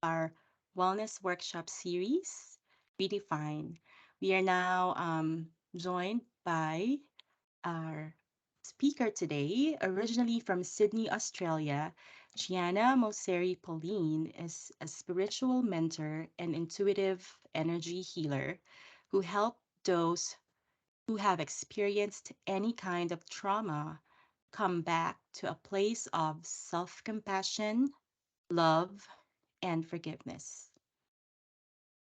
our wellness workshop series, Redefine. We are now joined by our speaker today, originally from Sydney, Australia. Gianna Mauceri-Poline is a spiritual mentor and intuitive energy healer who help those who have experienced any kind of trauma come back to a place of self compassion, love, and forgiveness.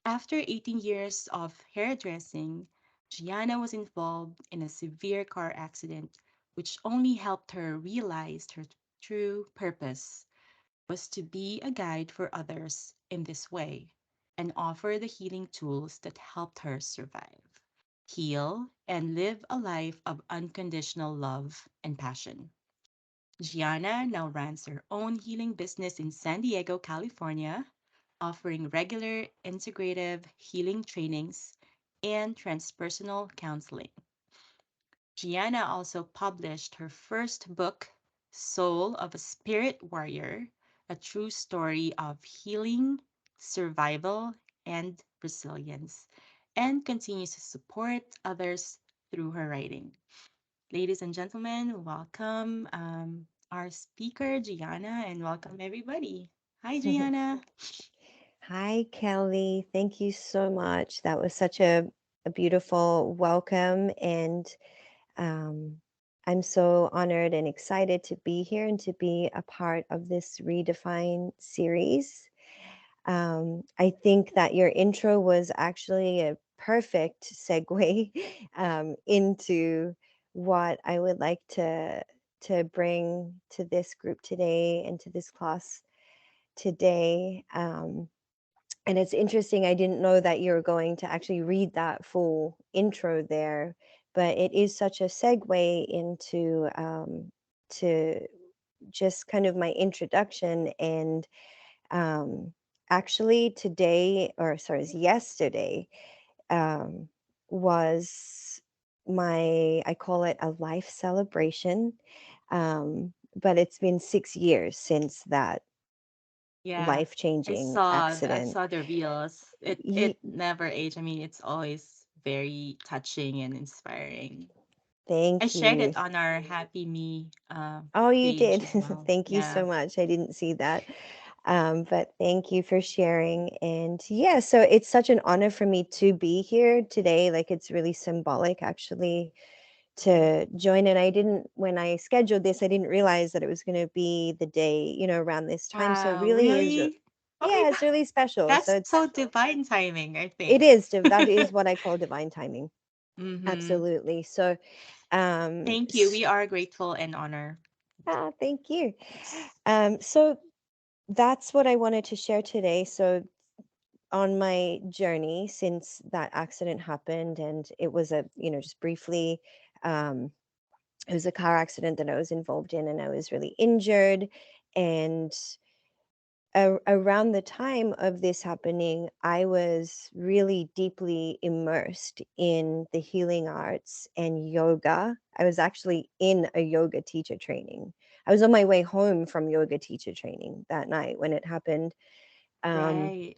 After 18 years of hairdressing, Gianna was involved in a severe car accident, which only helped her realize her true purpose was to be a guide for others in this way and offer the healing tools that helped her survive, heal, and live a life of unconditional love and passion. Gianna now runs her own healing business in San Diego, California, offering regular integrative healing trainings and transpersonal counseling. Gianna also published her first book, Soul of a Spirit Warrior, a true story of healing, survival, and resilience, and continues to support others through her writing. Ladies and gentlemen, welcome our speaker, Gianna, and welcome everybody. Hi, Gianna. Hi, Kelly. Thank you so much. That was such a beautiful welcome. And um, I'm so honored and excited to be here and to be a part of this Redefine series. I think that your intro was actually a perfect segue into what I would like to bring to this group today and to this class today. And it's interesting, I didn't know that you were going to actually read that full intro there, but it is such a segue into to just kind of my introduction. And um, actually, today, or sorry, it's yesterday, um, was I call it a life celebration. But it's been 6 years since that Yeah, life changing I accident. saw the reels. It Ye- never age. I mean, it's always very touching and inspiring. I Thank shared you. it on our Happy Me Oh, you page did. as well. Thank you Yeah. so much. I didn't see that. But thank you for sharing. And yeah, so it's such an honor for me to be here today. Like, it's really symbolic actually to join. And I didn't, when I scheduled this, I didn't realize that it was going to be the day, around this time. So it Wow, really is, really? Oh my yeah, God. it's really special. So That's it's, so divine timing, I it think. is, that is what I call divine timing. Mm-hmm. Absolutely. So, Thank you. We are grateful and honored. thank you. Yes. So that's what I wanted to share today. So, on my journey since that accident happened, and it was just briefly, um, it was a car accident that I was involved in, and I was really injured. And around the time of this happening, I was really deeply immersed in the healing arts and yoga. I was actually in a yoga teacher training. I was on my way home from yoga teacher training that night when it happened. Um, Right.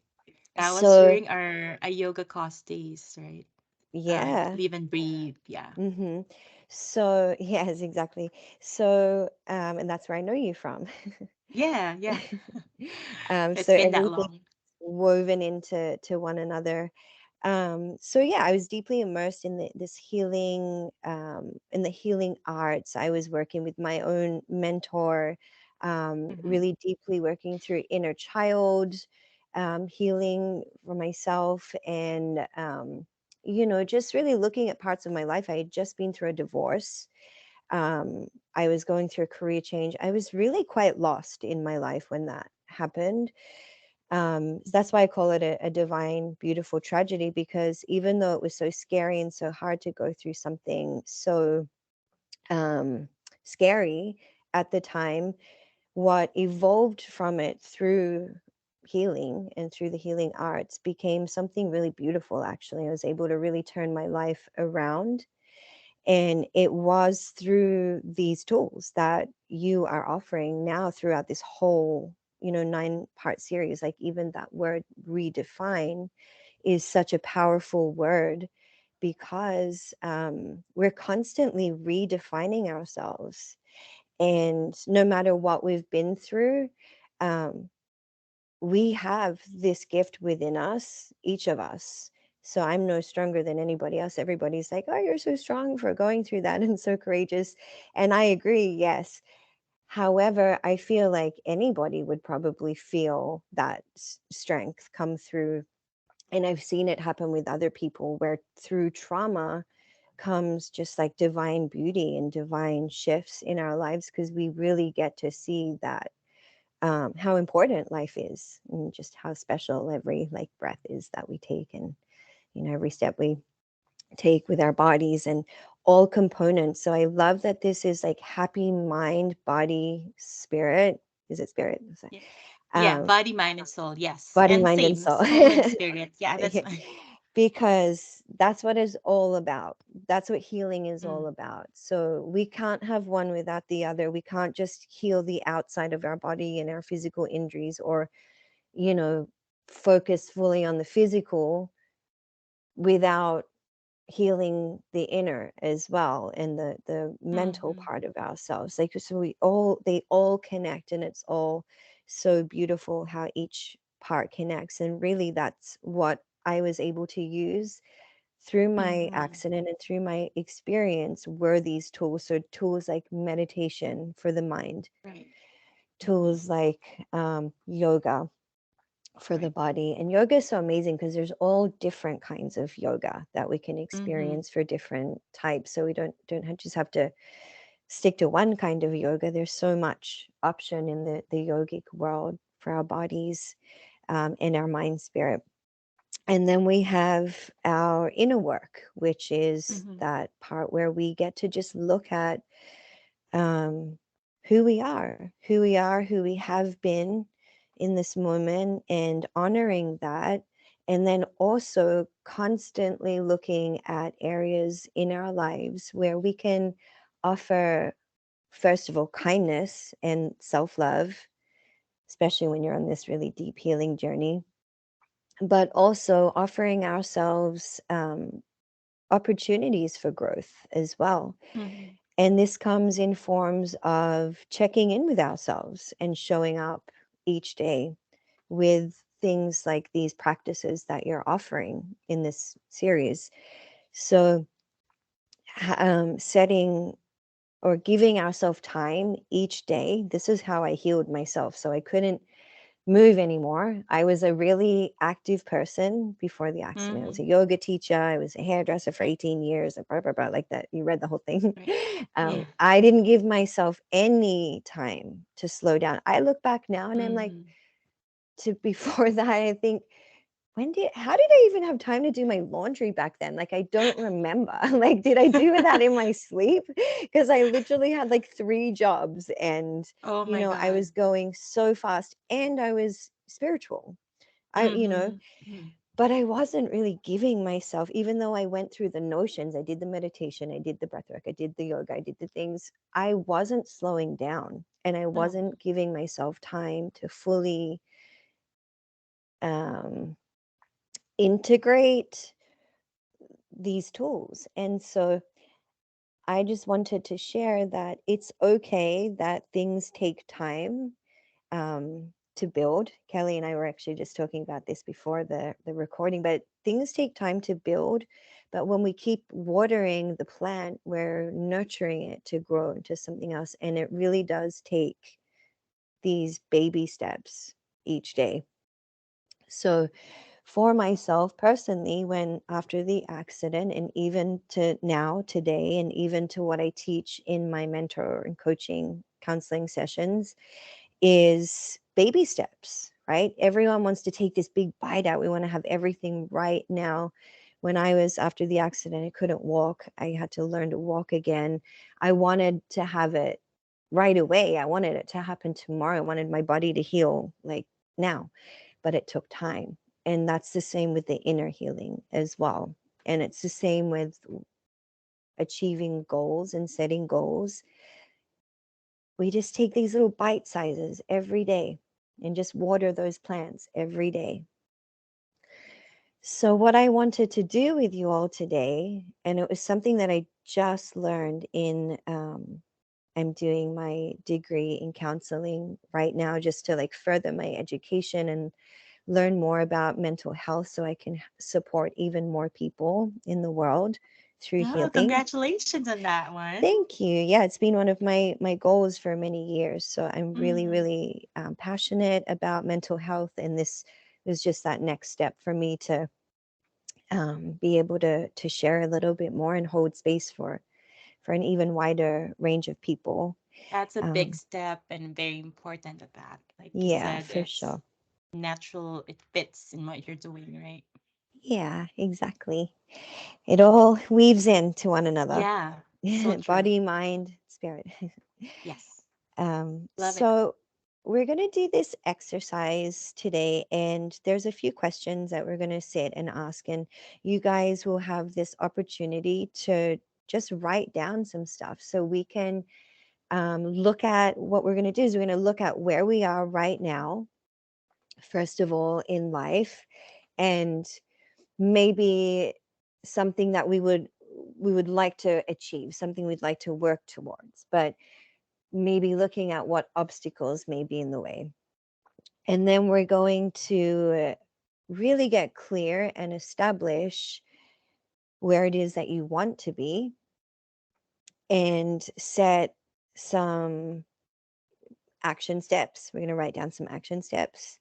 That was so during our yoga class days, right? yeah. Live and breathe. Yeah. Mm-hmm. So yes, exactly. So and that's where I know you from. Yeah, yeah. So It's been that everything long. woven into one another. So yeah, I was deeply immersed in this healing, in the healing arts. I was working with my own mentor, Mm-hmm. really deeply working through inner child healing for myself, and just really looking at parts of my life. I had just been through a divorce. I was going through a career change. I was really quite lost in my life when that happened. That's why I call it a divine, beautiful tragedy, because even though it was so scary and so hard to go through something so um, scary at the time, what evolved from it through healing and through the healing arts became something really beautiful. Actually, I was able to really turn my life around. And it was through these tools that you are offering now throughout this whole 9-part series, like even that word redefine is such a powerful word because we're constantly redefining ourselves. And no matter what we've been through, um, we have this gift within us, each of us. So I'm no stronger than anybody else. Everybody's like, oh, you're so strong for going through that and so courageous. And I agree, yes. However, I feel like anybody would probably feel that strength come through. And I've seen it happen with other people where through trauma comes just like divine beauty and divine shifts in our lives because we really get to see that how important life is and just how special every like breath is that we take, and every step we take with our bodies and all components. So I love that this is like happy mind, body, spirit. Is it spirit? Yeah. Yeah, Um, body, mind, and soul. Yes. body, And mind, and same, soul. soul and spirit. Yeah, that's Yeah, fine. because that's what it's all about. That's what healing is all Mm, about. So we can't have one without the other. We can't just heal the outside of our body and our physical injuries, or you know focus fully on the physical without healing the inner as well, and the mental mm-hmm. part of ourselves. Like, so they all connect, and it's all so beautiful how each part connects. And really that's what I was able to use through my Mm-hmm. accident and through my experience were these tools. So tools like meditation for the mind, Right. Mm-hmm. tools like yoga for the Right. body. And yoga is so amazing because there's all different kinds of yoga that we can Mm-hmm. experience for different types. So we just have to stick to one kind of yoga. There's so much option in the yogic world for our bodies, and our mind, spirit. And then we have our inner work, which is Mm-hmm. that part where we get to just look at um, who we have been in this moment, and honoring that. And then also constantly looking at areas in our lives where we can offer, first of all, kindness and self love, especially when you're on this really deep healing journey, but also offering ourselves opportunities for growth as well. Mm-hmm. And this comes in forms of checking in with ourselves and showing up each day with things like these practices that you're offering in this series. So, setting or giving ourselves time each day. This is how I healed myself. So I couldn't move anymore. I was a really active person before the accident. I was Mm-hmm. a yoga teacher. I was a hairdresser for 18 years, and blah, blah, blah, like that. You read the whole thing. Right. Yeah. I didn't give myself any time to slow down. I look back now and I'm like, Mm-hmm. to before that, I think, how did I even have time to do my laundry back then? Like, I don't remember. Like, did I do that in my sleep? Because I literally had like 3 jobs, and, Oh my I God. was going so fast, and I was spiritual. I, Mm-hmm. Mm-hmm. but I wasn't really giving myself, even though I went through the notions, I did the meditation, I did the breath work, I did the yoga, I did the things. I wasn't slowing down, and I No. wasn't giving myself time to fully um, integrate these tools. And so I just wanted to share that it's okay that things take time to build. Kelly and I were actually just talking about this before the recording, but things take time to build. But when we keep watering the plant, we're nurturing it to grow into something else. And it really does take these baby steps each day. So for myself personally, when after the accident, and even to now today, and even to what I teach in my mentor and coaching counseling sessions, is baby steps, right? Everyone wants to take this big bite out. We want to have everything right now. When I was after the accident, I couldn't walk. I had to learn to walk again. I wanted to have it right away. I wanted it to happen tomorrow. I wanted my body to heal like now, but it took time. And that's the same with the inner healing as well. And it's the same with achieving goals and setting goals. We just take these little bite sizes every day. and just water those plants every day. So, what I wanted to do with you all today, and it was something that I just learned in, I'm doing my degree in counseling right now just to like further my education and learn more about mental health so I can support even more people in the world through Oh, healing. congratulations on that one. Thank you. Yeah, it's been one of my goals for many years. So I'm really, Mm, really passionate about mental health, and this was just that next step for me to be able to share a little bit more and hold space for an even wider range of people. that's a big Um, step and very important at that. Like you yeah, said, for it's sure. natural, it fits in what you're doing, right? Yeah, exactly. It all weaves into one another. Yeah, so true. Body, mind, spirit. Yes, love it. So we're going to do this exercise today, and there's a few questions that we're going to sit and ask, and you guys will have this opportunity to just write down some stuff so we can look at what we're going to do is we're going to look at where we are right now, first of all, in life, and maybe something that we would like to achieve, something we'd like to work towards, but maybe looking at what obstacles may be in the way. And then we're going to really get clear and establish where it is that you want to be and set some action steps. We're going to write down some action steps.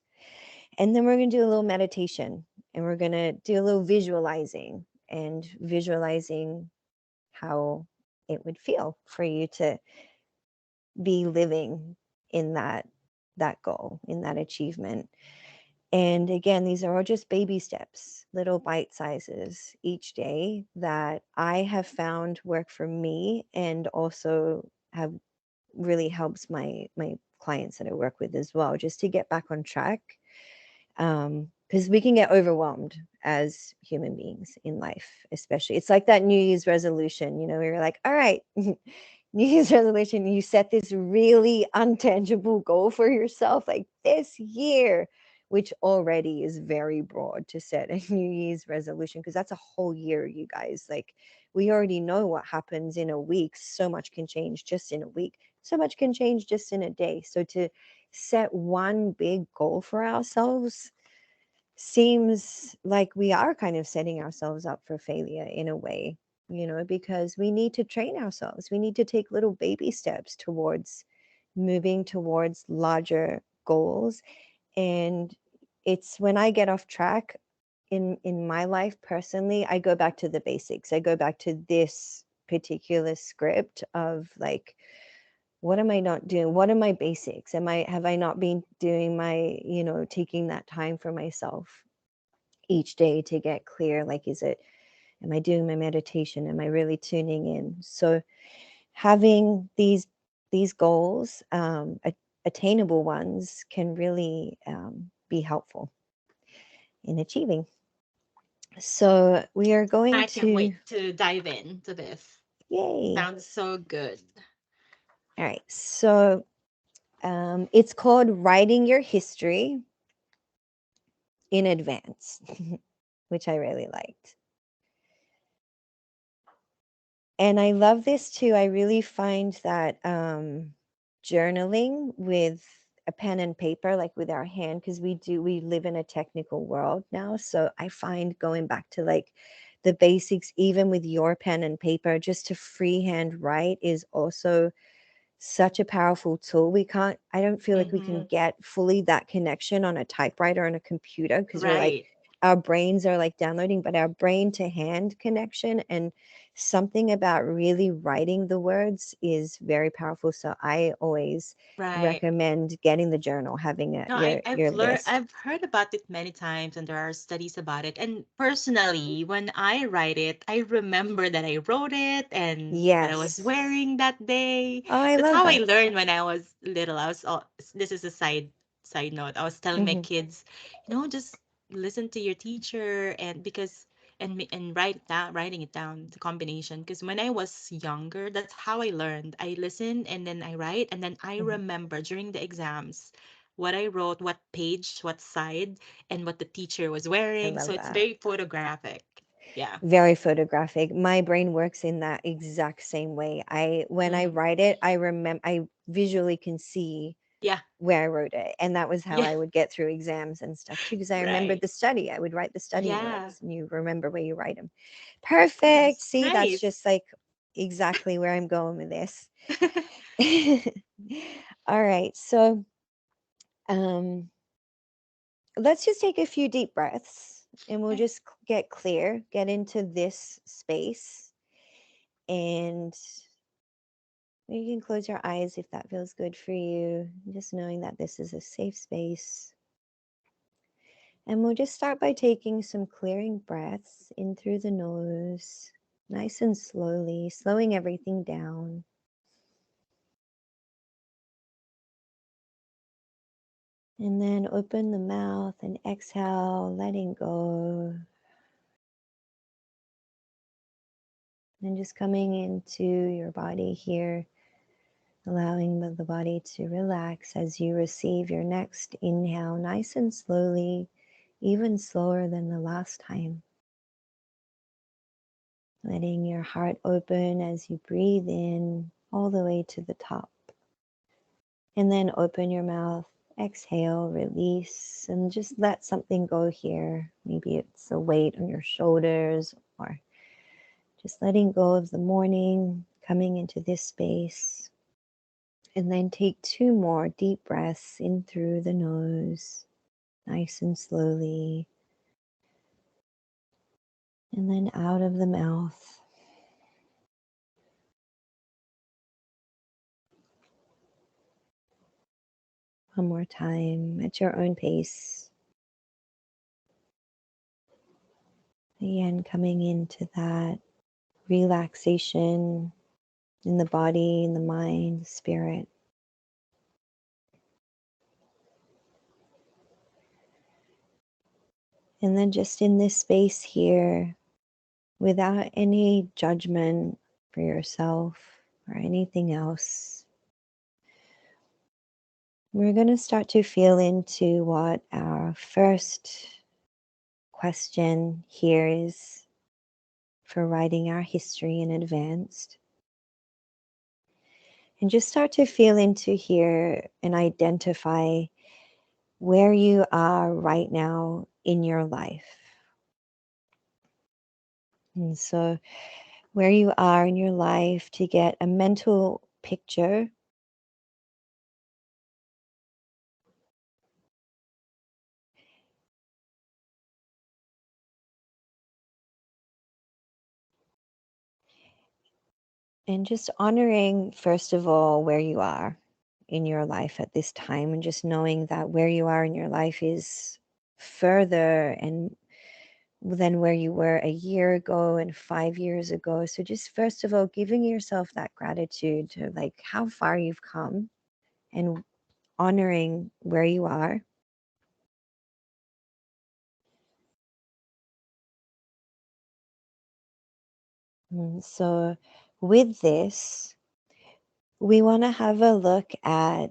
And then we're going to do a little meditation, and we're going to do a little visualizing and visualizing how it would feel for you to be living in that goal, in that achievement. And again, these are all just baby steps, little bite sizes each day that I have found work for me and also have really helps my clients that I work with as well, just to get back on track. Because we can get overwhelmed as human beings in life, especially. It's like that New Year's resolution, where you're like, all right, New Year's resolution, you set this really untangible goal for yourself, like this year, which already is very broad to set a New Year's resolution because that's a whole year, you guys. Like, we already know what happens in a week. So much can change just in a week, so much can change just in a day. So, to set one big goal for ourselves seems like we are kind of setting ourselves up for failure in a way, because we need to train ourselves. We need to take little baby steps towards moving towards larger goals. And it's when I get off track in my life personally, I go back to the basics. I go back to this particular script of like, what am I not doing? What are my basics? Have I not been doing taking that time for myself each day to get clear? Like, am I doing my meditation? Am I really tuning in? So having these goals, attainable ones, can really be helpful in achieving. So we are going I can't to, wait to dive into this. yay. Sounds so good. All right. So it's called Writing Your History in Advance, which I really liked. And I love this too. I really find that journaling with a pen and paper, like with our hand, because we live in a technical world now. So I find going back to like the basics, even with your pen and paper, just to freehand write is also such a powerful tool. I don't feel like we can Hmm. get fully that connection on a typewriter on a computer because we're like, Right. our brains are like downloading, but our brain to hand connection and something about really writing the words is very powerful. So I always Right. recommend getting the journal, having No, your list. I've heard about it many times and there are studies about it. And personally, when I write it, I remember that I wrote it and what I was Yes. wearing that day. Oh, I That's love how I that. learned when I was little. This is a side note. I was telling my Hmm. kids, just listen to your teacher and because and writing it down, the combination. Because when I was younger, that's how I learned. I listen and then I write and then I Hmm. remember during the exams what I wrote, what page, what side, and what the teacher was I wearing. So love it's that. very photographic. Yeah. Very photographic. My brain works in that exact same way. When I Hmm. write it, I visually can see Yeah. where I wrote it. And that was how Yeah. I would get through exams and stuff too, because I remembered Right. the study. I would write the study Yeah. notes and you remember where you write them. Perfect. Yes. See, that's Nice. just like exactly where I'm going with this. All right. So um, let's just take a few deep breaths and we'll Okay. just get clear, get into this space. And you can close your eyes if that feels good for you, just knowing that this is a safe space. And we'll just start by taking some clearing breaths in through the nose, nice and slowly, slowing everything down. And then open the mouth and exhale, letting go. And just coming into your body here, allowing the body to relax as you receive your next inhale, nice and slowly, even slower than the last time. Letting your heart open as you breathe in all the way to the top. And then open your mouth, exhale, release, and just let something go here. Maybe it's a weight on your shoulders, or just letting go of the morning, coming into this space. And then take two more deep breaths in through the nose, nice and slowly, and then out of the mouth. One more time at your own pace. Again, coming into that relaxation in the body, in the mind, the spirit. And then just in this space here, without any judgment for yourself or anything else, we're going to start to feel into what our first question here is for writing our history in advance. And just start to feel into here and identify where you are right now in your life. And so, where you are in your life, to get a mental picture and just honoring, first of all, where you are in your life at this time, and just knowing that where you are in your life is further and than where you were a year ago and 5 years ago. So just first of all, giving yourself that gratitude to like how far you've come and honoring where you are. And so with this, we want to have a look at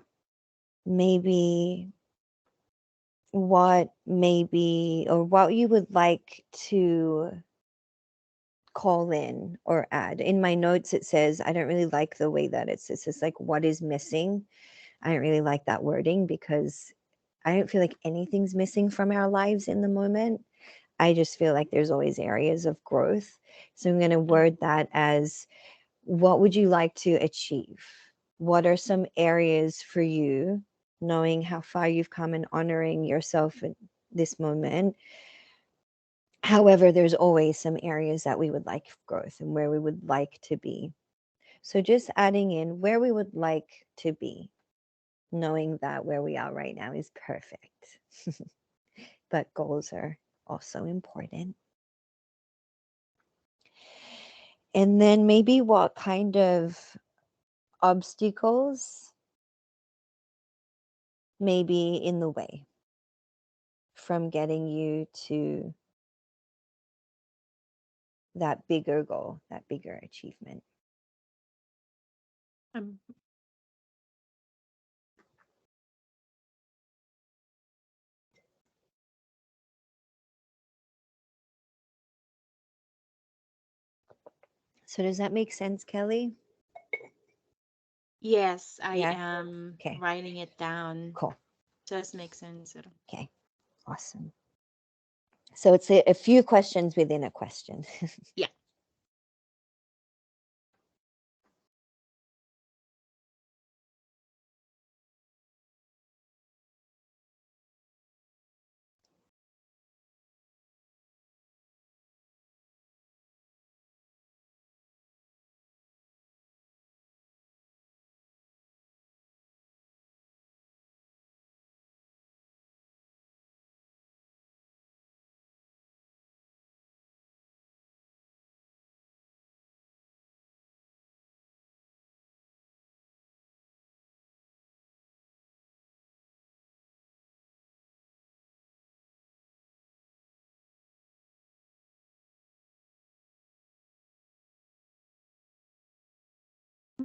maybe what maybe or what you would like to call in or add. In my notes, it says, I don't really like the way that it says like what is missing. I don't really like that wording because I don't feel like anything's missing from our lives in the moment. I just feel like there's always areas of growth. So I'm going to Mm. word that as, what would you like to achieve? What are some areas for you, knowing how far you've come and honoring yourself in this moment? However, there's always some areas that we would like growth and where we would like to be. So just adding in where we would like to be, knowing that where we are right now is perfect. But goals are also important. And then maybe what kind of obstacles may be in the way from getting you to that bigger goal, that bigger achievement. Um, So does that make sense, Kelly? Yes, I Yeah. am Okay. writing it down. Cool. Does make sense. Okay. Awesome. So it's a few questions within a question. Yeah.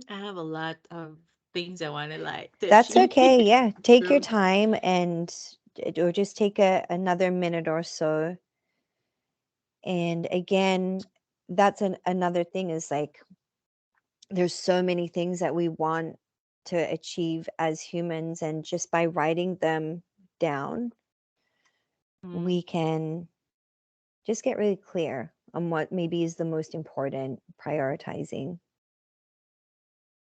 I have a lot of things I want to like to That's achieve. okay. Yeah. Take your True. time and or just take another minute or so. And again, that's another thing is like there's so many things that we want to achieve as humans, and just by writing them down, Mm, we can just get really clear on what maybe is the most important, prioritizing.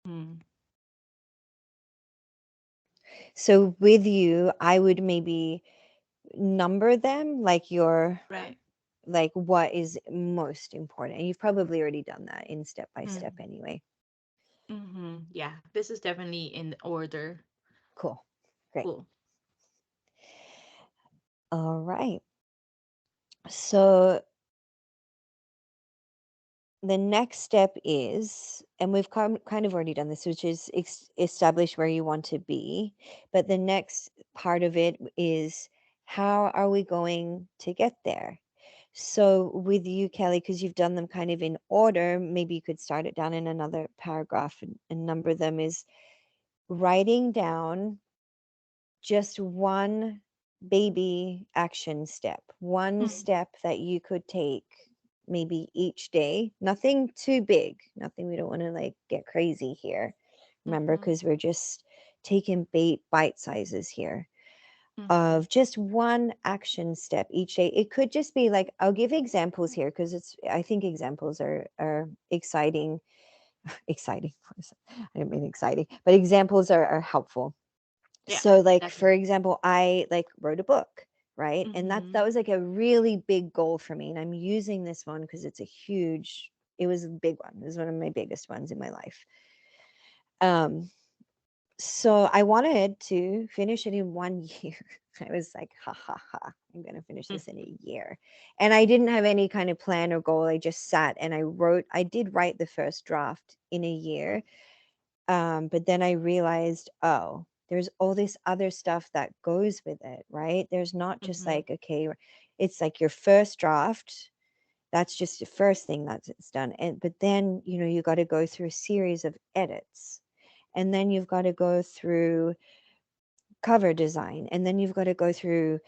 mm, So with you, I would maybe number them like your right. like what is most important. And you've probably already done that in step by step Mm, anyway. yeah, this is definitely in order. Cool. Great. Cool. All right. So the next step is, and we've kind of already done this, which is establish where you want to be. But the next part of it is how are we going to get there? So with you, Kelly, because you've done them kind of in order, maybe you could start it down in another paragraph and number them is writing down just one baby action step, one Mm, step that you could take maybe each day. Nothing too big, nothing, we don't want to like get crazy here. Remember, mm-hmm, because we're just taking bite sizes here mm-hmm. of just one action step each day. It could just be like, I'll give examples here because I think examples are exciting. Exciting. I don't mean exciting, but examples are helpful. Yeah, So like for definitely. example, I like wrote a book, right? And that Mm-hmm. was like a really big goal for me, and I'm using this one because it was a big one. It was one of my biggest ones in my life. um so I wanted to finish it in 1 year. I was like, ha ha ha, I'm going to finish this in a year. And I didn't have any kind of plan or goal. I just sat and I did write the first draft in a year. But then I realized, oh, there's all this other stuff that goes with it, right? There's not just Mm-hmm. like, okay, it's like your first draft. That's just the first thing that's it's done. And but then, you got to go through a series of edits. And then you've got to go through cover design. And then you've got to go through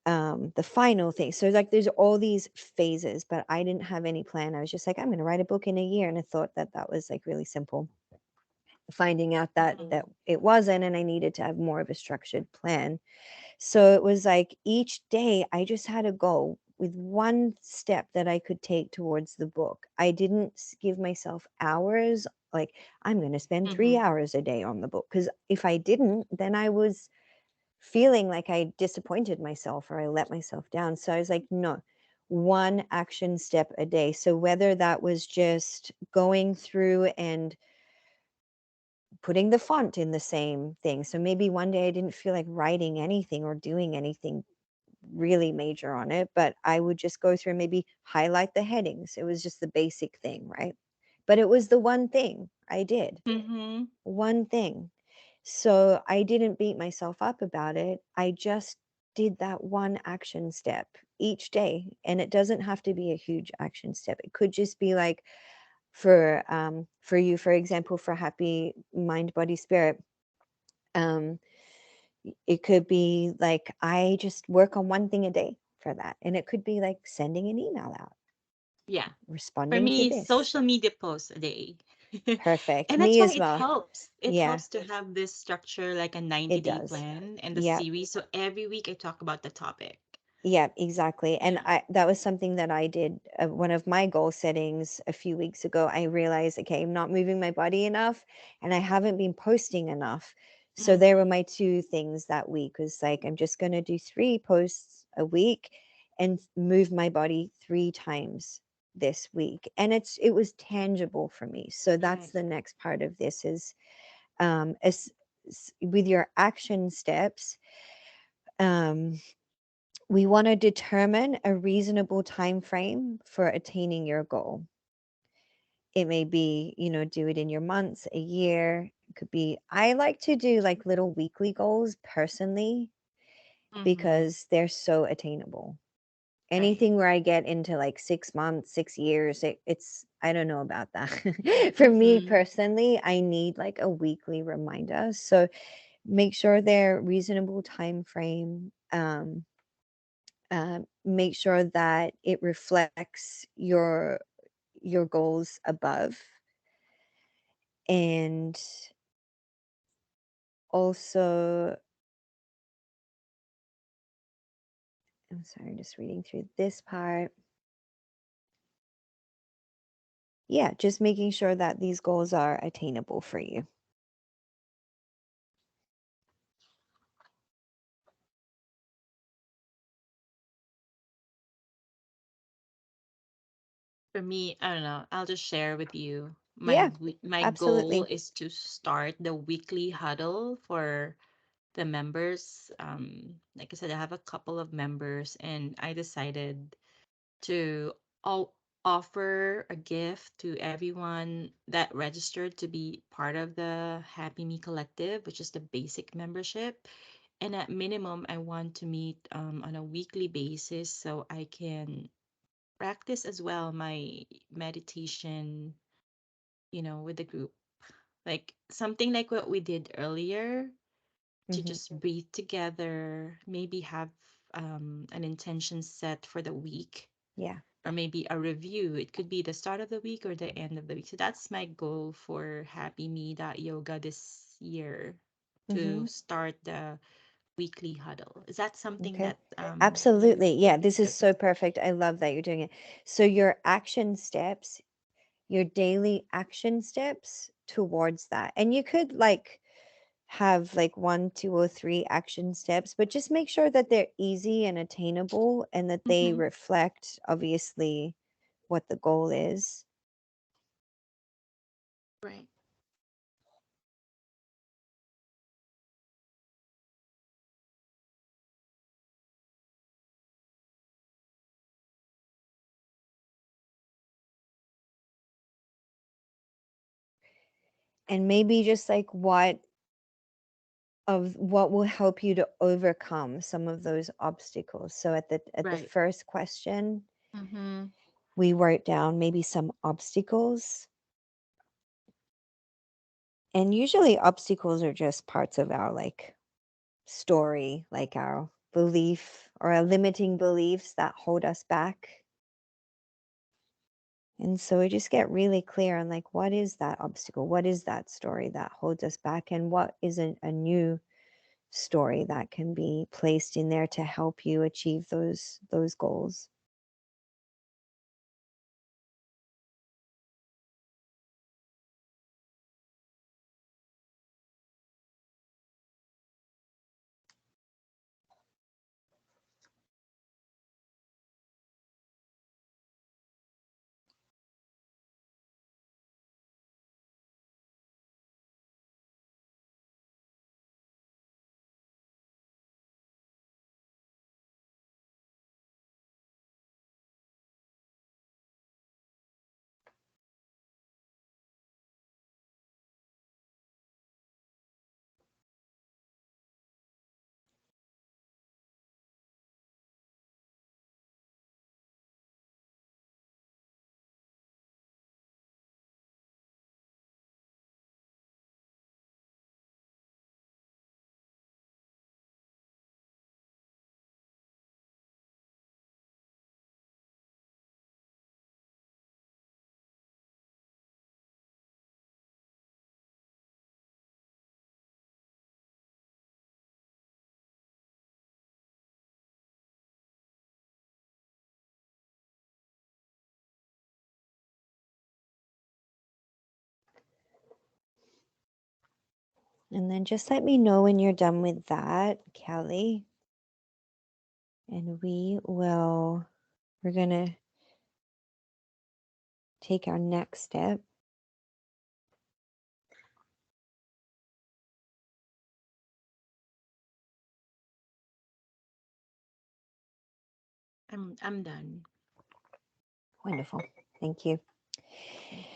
the final thing. So like there's all these phases, but I didn't have any plan. I was just like, I'm going to write a book in a year. And I thought that that was like really simple, finding out that Mm-hmm. it wasn't, and I needed to have more of a structured plan. So it was like each day I just had a goal with one step that I could take towards the book. I didn't give myself hours, like I'm going to spend 3 Mm-hmm. hours a day on the book, because if I didn't, then I was feeling like I disappointed myself or I let myself down. So I was like, no, one action step a day. So whether that was just going through and putting the font in the same thing. So maybe one day I didn't feel like writing anything or doing anything really major on it, but I would just go through and maybe highlight the headings. It was just the basic thing, right? But it was the one thing I did, Mm-hmm. one thing. So I didn't beat myself up about it. I just did that one action step each day. And it doesn't have to be a huge action step. It could just be like, for you, for example, for happy mind body spirit, um it could be like I just work on one thing a day for that, and it could be like sending an email out. Yeah. For responding to me, this. social media posts a day. Perfect. And that's Me why as it well. helps. It Yeah, helps to have this structure like a it 90-day does. plan and the Yeah. series. So every week I talk about the topic. Yeah, exactly. And Yeah. I that was something that I did, one of my goal settings a few weeks ago. I realized, okay, I'm not moving my body enough and I haven't been posting enough. So there were Mm-hmm. my two things that week, was like, I'm just going to do 3 posts a week and move my body 3 times this week. And it was tangible for me. So that's Right. the next part of this is, as with your action steps, um we want to determine a reasonable time frame for attaining your goal. It may be, do it in your months, a year. It could be, I like to do like little weekly goals personally Mm-hmm. because they're so attainable. Right. Anything where I get into like 6 months, 6 years, I don't know about that. For me Mm-hmm. personally, I need like a weekly reminder. So make sure they're reasonable time frame. Make sure that it reflects your goals above, and also, I'm sorry, just reading through this part. Yeah, just making sure that these goals are attainable for you. For me, I don't know. I'll just share with you. Yeah, My goal absolutely. is to start the weekly huddle for the members. Like I said, I have a couple of members, and I decided to all offer a gift to everyone that registered to be part of the Happy Me Collective, which is the basic membership. And at minimum, I want to meet on a weekly basis so I can practice as well my meditation, with the group. Like something like what we did earlier, to Hmm. just breathe together, maybe have an intention set for the week, Yeah. or maybe a review. It could be the start of the week or the end of the week. So that's my goal for Happy Me Yoga this year, to Hmm. start the weekly huddle. Is that something Okay. that you Absolutely. Yeah, this is okay. so perfect. I love that you're doing it. So your action steps, your daily action steps towards that. And you could like have like one, two, or three action steps, but just make sure that they're easy and attainable and that they Mm-hmm. reflect, obviously, what the goal is. Right. And maybe just like what will help you to overcome some of those obstacles. So at the Right. first question, Mm-hmm. we wrote down maybe some obstacles. And usually obstacles are just parts of our like story, like our belief or our limiting beliefs that hold us back. And so we just get really clear on like, what is that obstacle? What is that story that holds us back? And what is a new story that can be placed in there to help you achieve those goals? And then just let me know when you're done with that, Kelly. And we're going to take our next step. I'm done. Wonderful. Thank you. Thanks.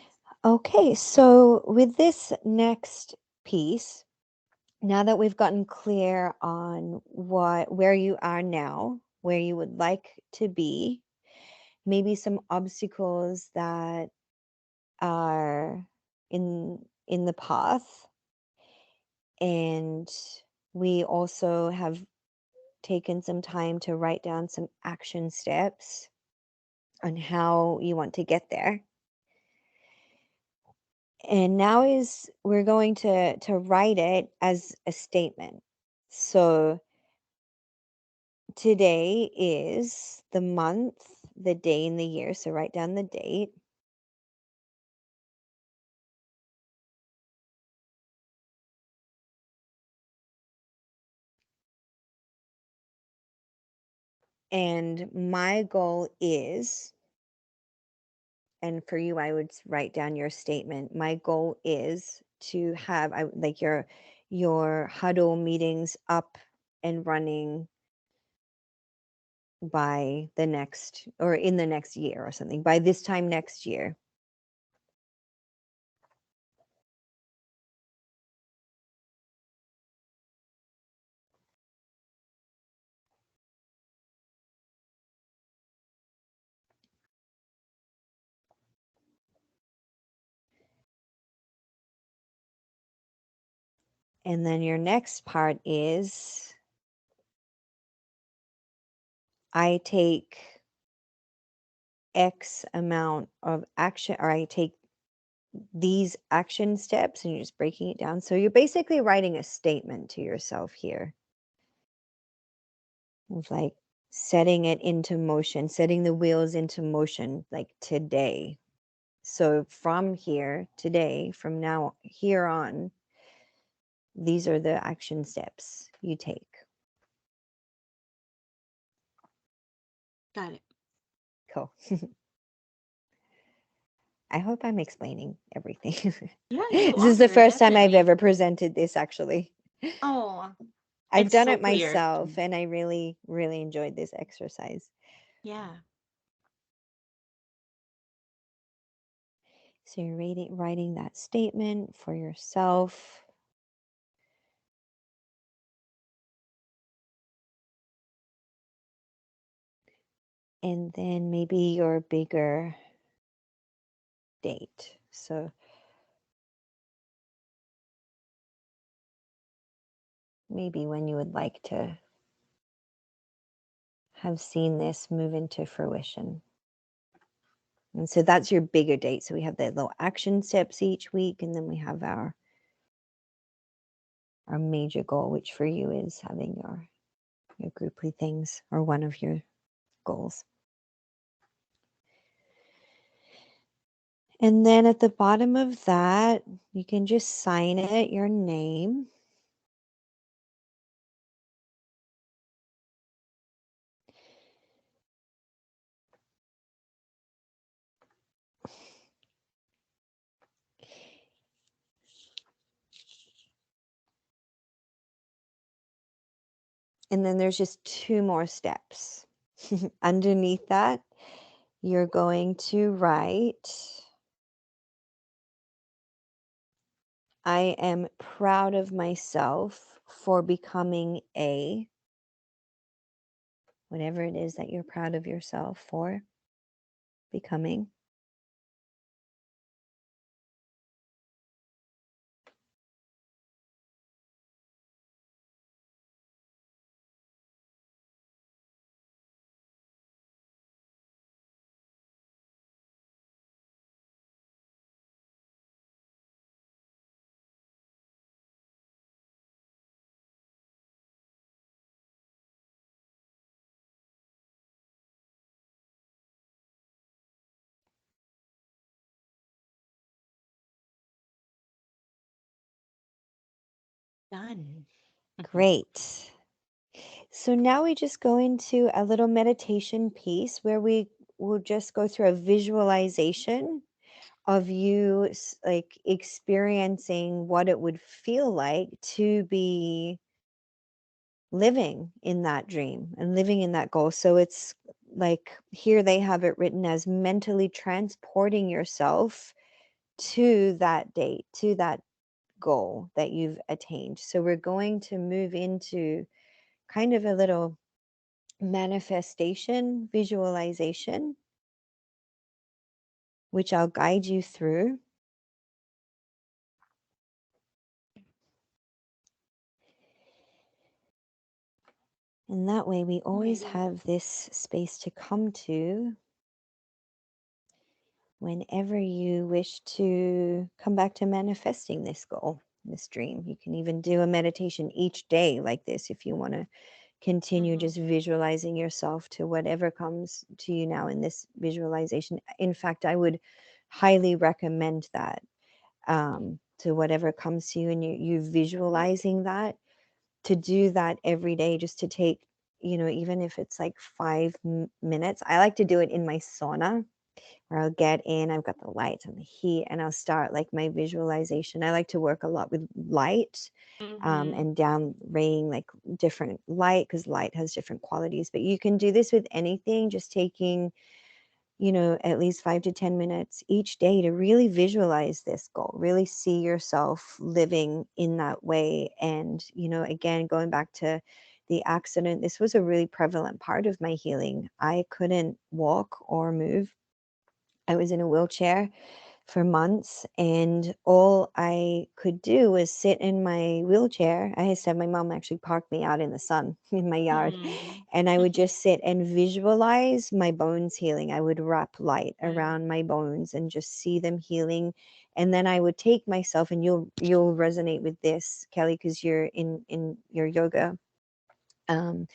Okay, so with this next piece, now that we've gotten clear on where you are now, where you would like to be, maybe some obstacles that are in the path, and we also have taken some time to write down some action steps on how you want to get there. And now is we're going to write it as a statement. So today is the month, the day, and the year. So write down the date. And my goal is, and for you, I would write down your statement. My goal is to have like your huddle meetings up and running by the next or in the next year or something, by this time next year. And then your next part is I take X amount of action, or I take these action steps, and you're just breaking it down. So you're basically writing a statement to yourself here of like setting it into motion, setting the wheels into motion, like today. So from here, today, from now here on, these are the action steps you take. Got it. Cool. I hope I'm explaining everything. Yeah, you This is the are first time I've definitely. ever presented this, actually. Oh, I've it's done so it clear to myself me. and I really, really enjoyed this exercise. Yeah. So you're writing that statement for yourself. And then maybe your bigger date. So maybe when you would like to have seen this move into fruition. And so that's your bigger date. So we have the little action steps each week, and then we have our major goal, which for you is having your grouply things, or one of your goals. And then at the bottom of that, you can just sign it, your name. And then there's just two more steps. Underneath that, you're going to write, I am proud of myself for becoming a, whatever it is that you're proud of yourself for becoming. Done. Great. So now we just go into a little meditation piece where we will just go through a visualization of you like experiencing what it would feel like to be living in that dream and living in that goal. So it's like here they have it written as mentally transporting yourself to that date, to that goal that you've attained. So we're going to move into kind of a little manifestation visualization, which I'll guide you through. And that way, we I'm always ready. have this space to come to whenever you wish to come back to manifesting this goal, this dream. You can even do a meditation each day like this if you want to continue Mm-hmm. just visualizing yourself to whatever comes to you now in this visualization. In fact, I would highly recommend that to whatever comes to you and you visualizing that, to do that every day, just to take, even if it's like 5 minutes. I like to do it in my sauna where I'll get in, I've got the lights and the heat, and I'll start like my visualization. I like to work a lot with light, Mm-hmm. and down raying like different light, because light has different qualities. But you can do this with anything, just taking, at least 5 to 10 minutes each day to really visualize this goal, really see yourself living in that way. And, again, going back to the accident, this was a really prevalent part of my healing. I couldn't walk or move. I was in a wheelchair for months, and all I could do was sit in my wheelchair. I said my mom actually parked me out in the sun in my yard, Mm-hmm. and I would just sit and visualize my bones healing. I would wrap light Right. around my bones and just see them healing. And then I would take myself, and you'll resonate with this, Kelly, because you're in your yoga. Um,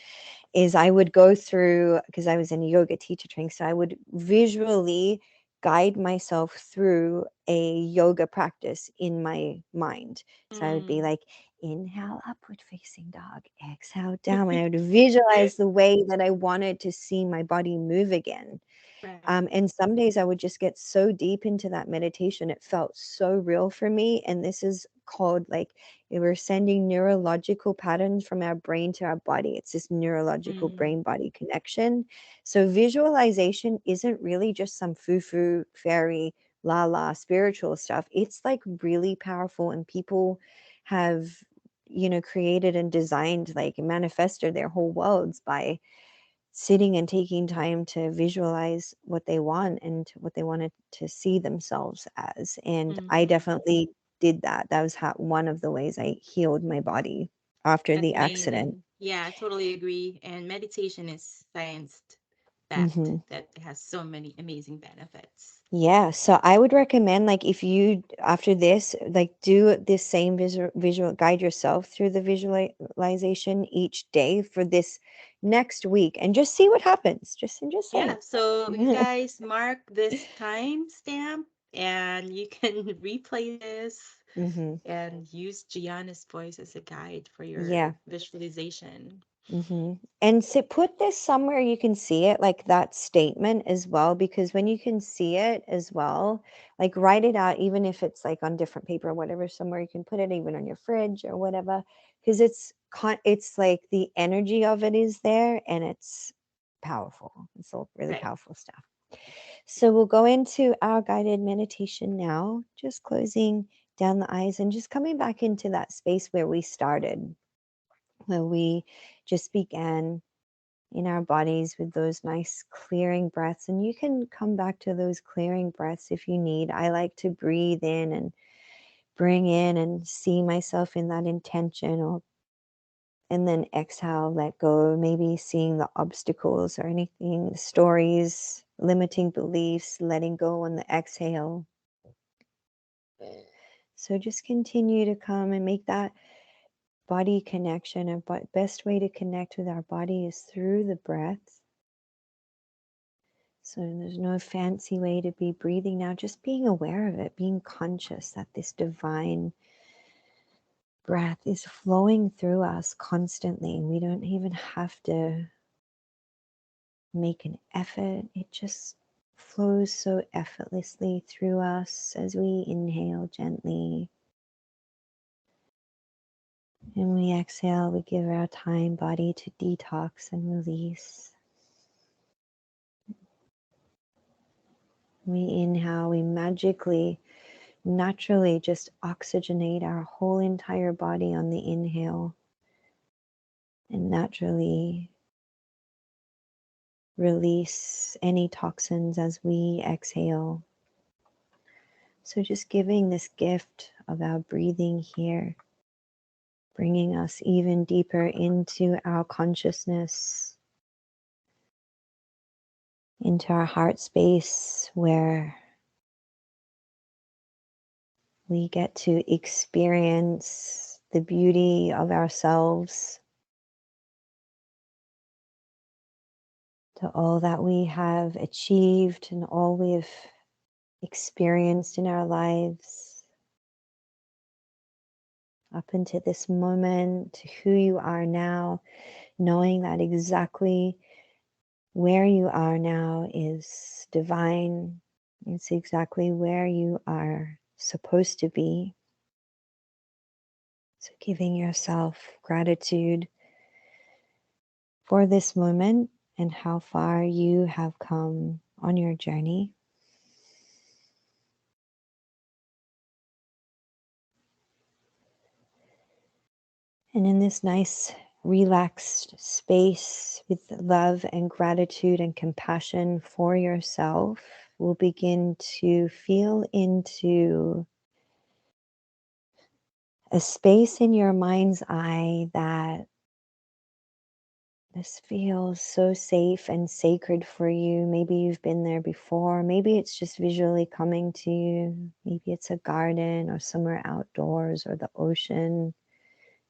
is I would go through, because I was in a yoga teacher training, so I would visually guide myself through a yoga practice in my mind. So I would be Mm. like, inhale, upward facing dog, exhale, down. And I would visualize the way that I wanted to see my body move again. Right. And some days I would just get so deep into that meditation. It felt so real for me. And this is called like we're sending neurological patterns from our brain to our body. It's this neurological Mm. brain body connection. So visualization isn't really just some foo foo, fairy, la la spiritual stuff. It's like really powerful. And people have, created and designed, like manifested their whole worlds by sitting and taking time to visualize what they want and what they wanted to see themselves as. And I Mm-hmm. definitely did that. That was one of the ways I healed my body after That's the accident. amazing. Yeah, I totally agree. And meditation is science fact Hmm. that has so many amazing benefits. Yeah, so I would recommend, like, if you after this, like, do this same visual guide yourself through the visualization each day for this next week, and just see what happens. Just Yeah, say. so you guys mark this time stamp and you can replay this Hmm. and use Gianna's voice as a guide for Yeah. your visualization. And so put this somewhere you can see it, like that statement as well, because when you can see it as well, like write it out, even if it's like on different paper or whatever, somewhere you can put it, even on your fridge or whatever, because it's like the energy of it is there, and it's powerful. It's all really Right. powerful stuff. So we'll go into our guided meditation now, just closing down the eyes and just coming back into that space where we started, where we just began in our bodies with those nice clearing breaths. And you can come back to those clearing breaths if you need. I like to breathe in and bring in and see myself in that intention, or and then exhale, let go, maybe seeing the obstacles or anything, the stories, limiting beliefs, letting go on the exhale. So just continue to come and make that body connection. And best way to connect with our body is through the breath. So there's no fancy way to be breathing now, just being aware of it, being conscious that this divine breath is flowing through us constantly. We don't even have to make an effort. It just flows so effortlessly through us as we inhale gently. And we exhale, we give our time, body to detox and release. We inhale, we magically, naturally just oxygenate our whole entire body on the inhale. And naturally release any toxins as we exhale. So just giving this gift of our breathing here, bringing us even deeper into our consciousness, into our heart space where we get to experience the beauty of ourselves, to all that we have achieved and all we've experienced in our lives up into this moment, to who you are now, knowing that exactly where you are now is divine. It's exactly where you are supposed to be. So giving yourself gratitude for this moment and how far you have come on your journey. And in this nice, relaxed space with love and gratitude and compassion for yourself, we'll begin to feel into a space in your mind's eye that this feels so safe and sacred for you. Maybe you've been there before. Maybe it's just visually coming to you. Maybe it's a garden or somewhere outdoors or the ocean.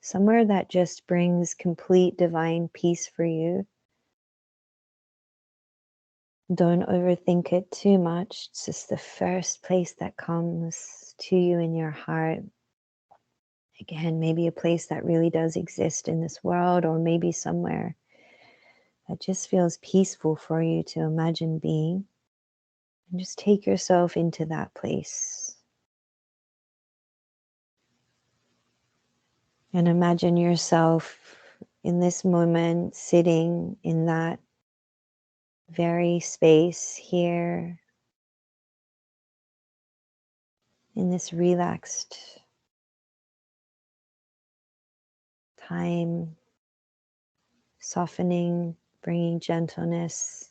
Somewhere that just brings complete divine peace for you. Don't overthink it too much. It's just the first place that comes to you in your heart. Again, maybe a place that really does exist in this world, or maybe somewhere that just feels peaceful for you to imagine being. And just take yourself into that place. And imagine yourself in this moment sitting in that very space here, in this relaxed time, softening, bringing gentleness.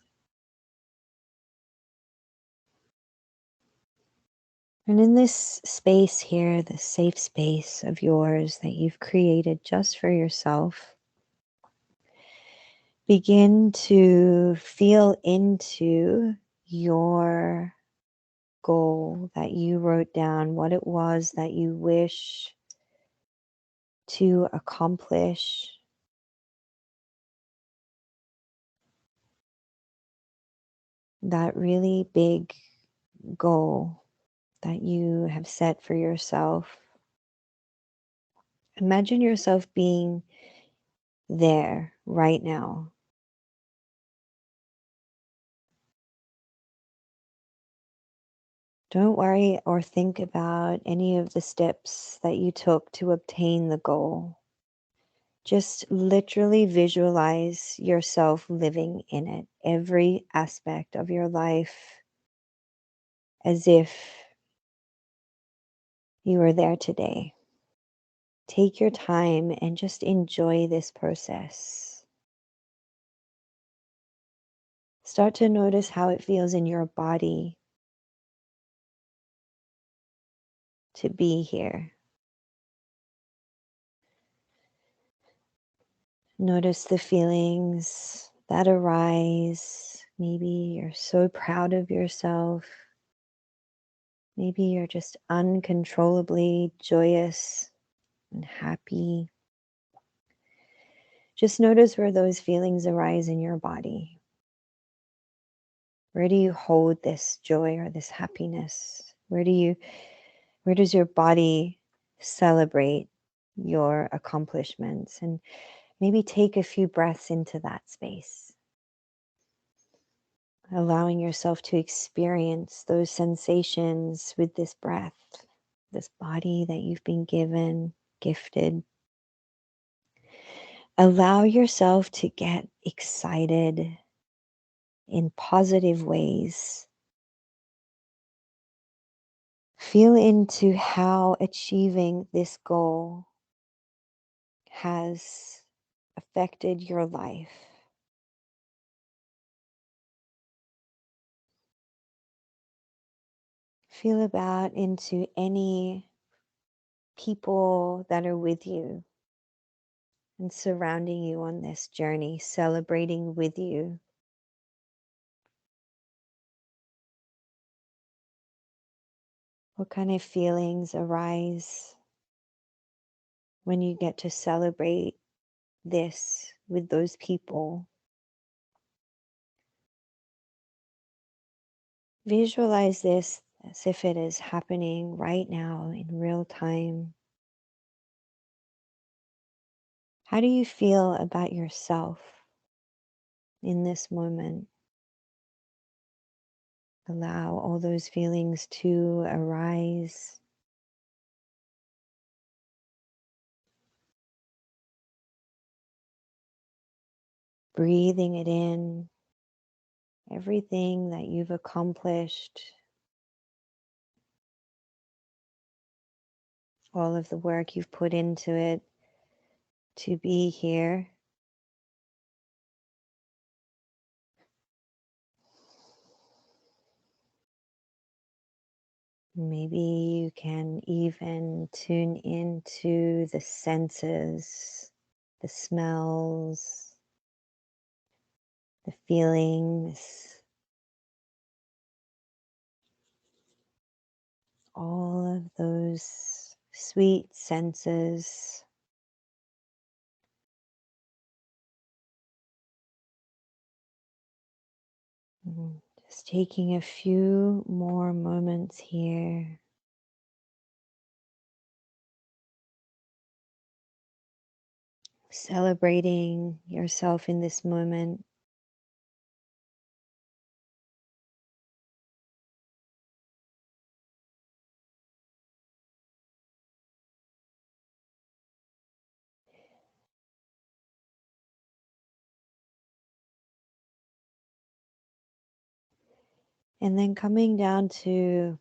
And in this space here, the safe space of yours that you've created just for yourself, begin to feel into your goal that you wrote down, what it was that you wish to accomplish. That really big goal that you have set for yourself. Imagine yourself being there right now. Don't worry or think about any of the steps that you took to obtain the goal. Just literally visualize yourself living in it, every aspect of your life, as if you were there today. Take your time and just enjoy this process. Start to notice how it feels in your body to be here. Notice the feelings that arise. Maybe you're so proud of yourself. Maybe you're just uncontrollably joyous and happy. Just notice where those feelings arise in your body. Where do you hold this joy or this happiness? Where does your body celebrate your accomplishments, and maybe take a few breaths into that space, allowing yourself to experience those sensations with this breath, this body that you've been given, gifted. Allow yourself to get excited in positive ways. Feel into how achieving this goal has affected your life. Feel about into any people that are with you and surrounding you on this journey, celebrating with you. What kind of feelings arise when you get to celebrate this with those people? Visualize this as if it is happening right now in real time. How do you feel about yourself in this moment? Allow all those feelings to arise. Breathing it in, everything that you've accomplished, all of the work you've put into it to be here. Maybe you can even tune into the senses, the smells, the feelings, all of those sweet senses. Just taking a few more moments here. Celebrating yourself in this moment. And then coming down to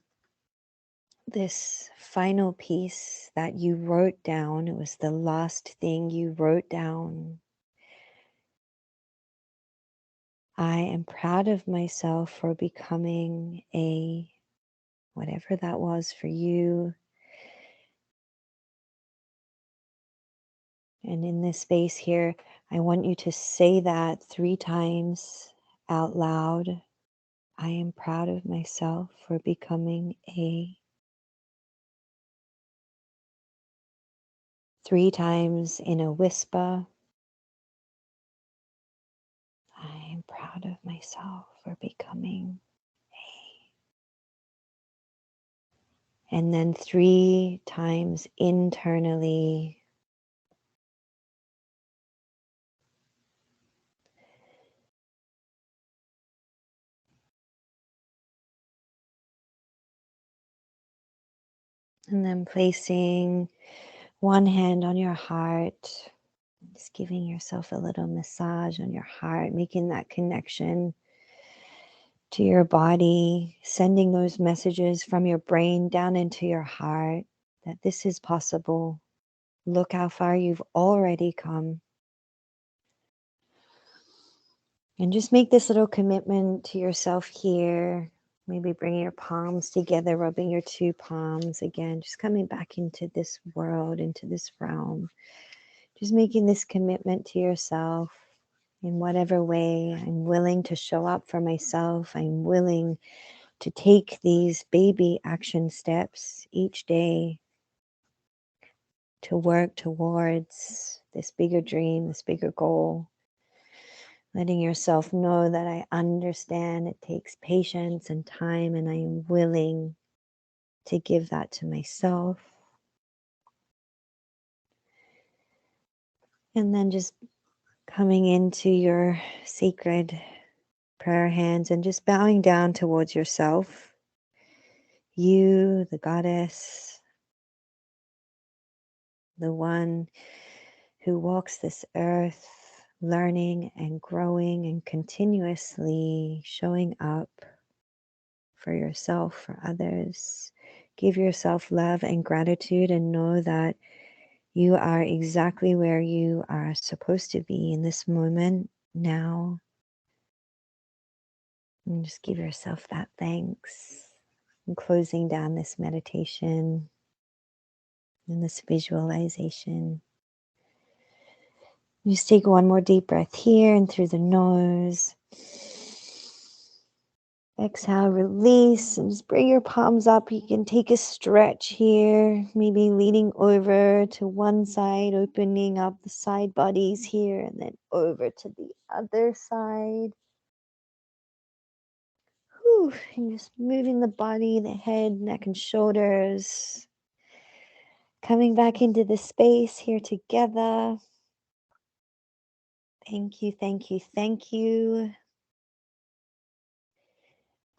this final piece that you wrote down. It was the last thing you wrote down. I am proud of myself for becoming a whatever that was for you. And in this space here, I want you to say that 3 times out loud. I am proud of myself for becoming a. 3 times in a whisper. I am proud of myself for becoming a. And then 3 times internally. And then placing one hand on your heart, just giving yourself a little massage on your heart, making that connection to your body, sending those messages from your brain down into your heart that this is possible. Look how far you've already come. And just make this little commitment to yourself here. Maybe bringing your palms together, rubbing your 2 palms again, just coming back into this world, into this realm. Just making this commitment to yourself in whatever way. I'm willing to show up for myself. I'm willing to take these baby action steps each day to work towards this bigger dream, this bigger goal. Letting yourself know that I understand it takes patience and time, and I am willing to give that to myself. And then just coming into your sacred prayer hands and just bowing down towards yourself, you, the goddess, the one who walks this earth, learning and growing and continuously showing up for yourself, for others. Give yourself love and gratitude and know that you are exactly where you are supposed to be in this moment now. And just give yourself that thanks. And closing down this meditation and this visualization. Just take one more deep breath here and through the nose. Exhale, release, and just bring your palms up. You can take a stretch here, maybe leaning over to one side, opening up the side bodies here, and then over to the other side. Whew, and just moving the body, the head, neck, and shoulders. Coming back into the space here together. Thank you, thank you, thank you.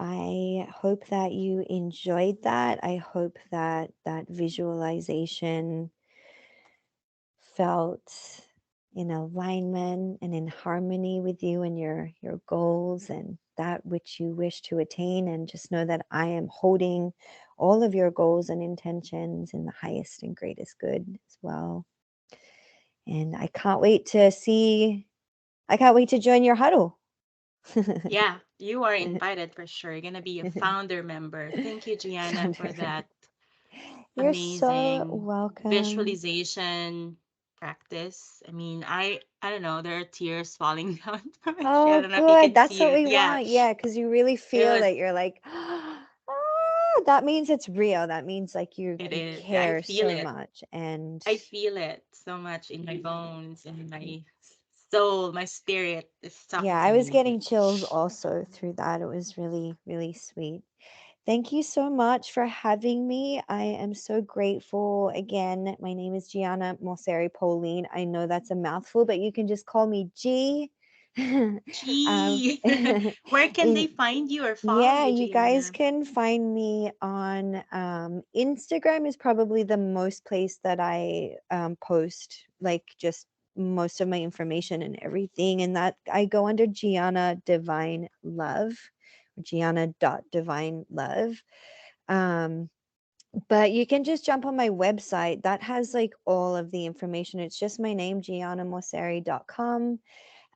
I hope that you enjoyed that. I hope that that visualization felt in alignment and in harmony with you and your goals and that which you wish to attain. And just know that I am holding all of your goals and intentions in the highest and greatest good as well. And I can't wait to join your huddle. Yeah, you are invited for sure. You're gonna be a founder member. Thank you, Gianna, for Founder. that You're so amazing welcome. visualization practice. I mean, I don't know, there are tears falling down from my cheek. I Oh, don't know if you good. can That's see what it. we Yeah, want. Yeah, because you really it feel was. that you're like, ah, that means it's real. That means like It you is. I care feel so it. much. And I feel it so much in my bones, in my soul, my spirit is talking yeah, to I was me. getting chills also through that. It was really, really sweet. Thank you so much for having me. I am so grateful. Again, my name is Gianna Mauceri-Poline. I know that's a mouthful, but you can just call me G. um, Gee, where can they find you or follow yeah, you, you guys Gianna? can find me on Instagram is probably the most place that I post like just most of my information and everything. And that I go under Gianna Divine Love, Gianna.Divine Love. Um, but you can just jump on my website that has like all of the information. It's just my name, giannamauceri.com.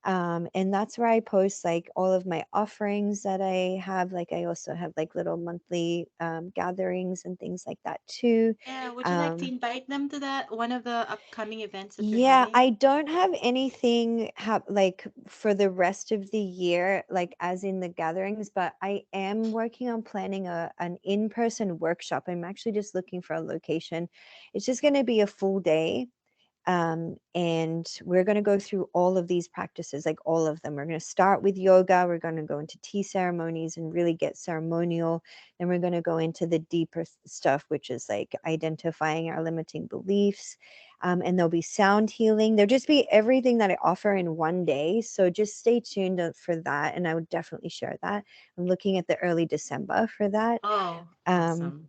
And that's where I post like all of my offerings that I have. Like I also have like little monthly gatherings and things like that too. Yeah, would you like to Um, invite them to that one of the upcoming events that you're yeah, having? I don't have anything like for the rest of the year, like as in the gatherings, but I am working on planning an in-person workshop. I'm actually just looking for a location. It's just going to be a full day. And we're going to go through all of these practices, like all of them. We're going to start with yoga. We're going to go into tea ceremonies and really get ceremonial. Then we're going to go into the deeper stuff, which is like identifying our limiting beliefs. And there'll be sound healing. There'll just be everything that I offer in one day. So just stay tuned for that. And I would definitely share that. I'm looking at the early December for that. Oh, Um, awesome.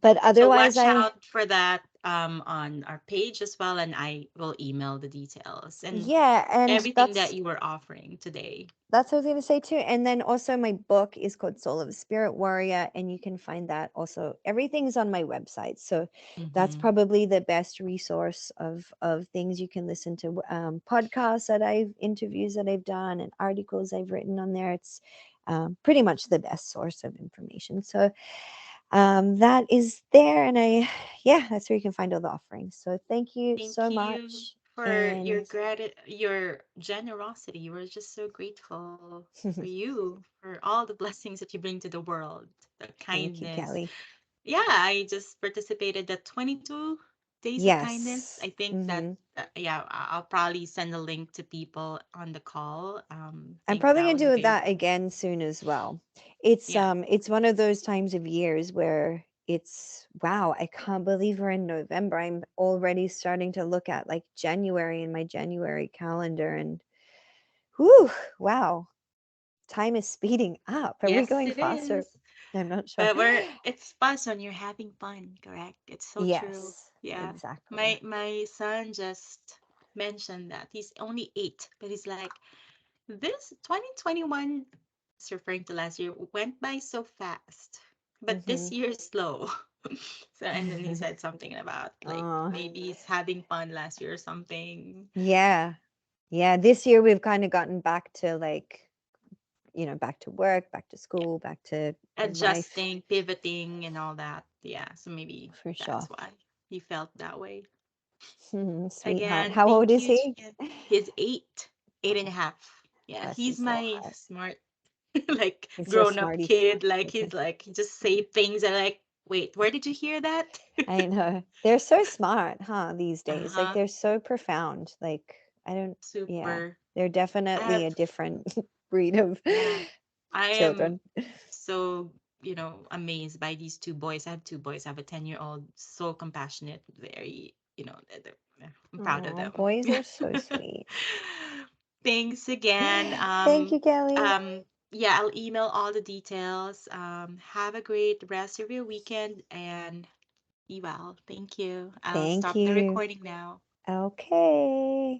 but So otherwise, watch out for that on our page as well, and I will email the details and yeah, and everything that you were offering today. that's what I was going to say too. And then also my book is called Soul of a Spirit Warrior, and you can find that also. Everything's on my website, so that's Mm-hmm. probably the best resource of things you can listen to. Podcasts that I've interviews that I've done and articles I've written on there. It's pretty much the best source of information. So that is there, and yeah, that's where you can find all the offerings. So thank you so Thank you much, for and your generosity. We're just so grateful for you, for all the blessings that you bring to the world, the thank you, kindness. Kelly. Yeah, I just participated the 22 days of kindness. I Yes. think that Hmm. yeah, I'll probably send a link to people on the call. I'm Think probably that gonna would do be that good. again soon as well. Yeah. It's one of those times of years where it's wow, I can't believe we're in November. I'm already starting to look at like January in my January calendar and whew, wow, time is speeding up. Are we Yes, going it faster? is. I'm not sure. But it's fun when you're having fun, correct? It's so true. Yes, Yeah. exactly. My son just mentioned that he's only 8, but he's like, this 2021, it's referring to last year, went by so fast. But this Hmm. year is slow. So and then he said something about like Oh, maybe he's having fun last year or something. yeah. Yeah, this year we've kind of gotten back to like, back to work, back to Yeah. school, back to life Adjusting, pivoting and all that. Yeah. So maybe for that's sure. why he felt that way. Sweetheart. Again, How old thank is you, he? Jen. He's 8, 8.5. Yeah, Bless he's his little my heart. smart, like He's your grown up smarty. kid. Like he's like he just say things and like, wait, where did you hear that? I know. They're so smart, huh, these days. Like Uh-huh. they're so profound. Like I don't yeah. Super. They're I definitely have a different breed of yeah. I am children. so, amazed by these two boys. I have two boys. I have a 10-year-old, so compassionate, very, I'm proud of Oh, them. boys are so sweet. Thanks again. Thank you, Kelly. Yeah, I'll email all the details. Have a great rest of your weekend and be well. Thank you. I'll Thank stop the you. recording now. Okay.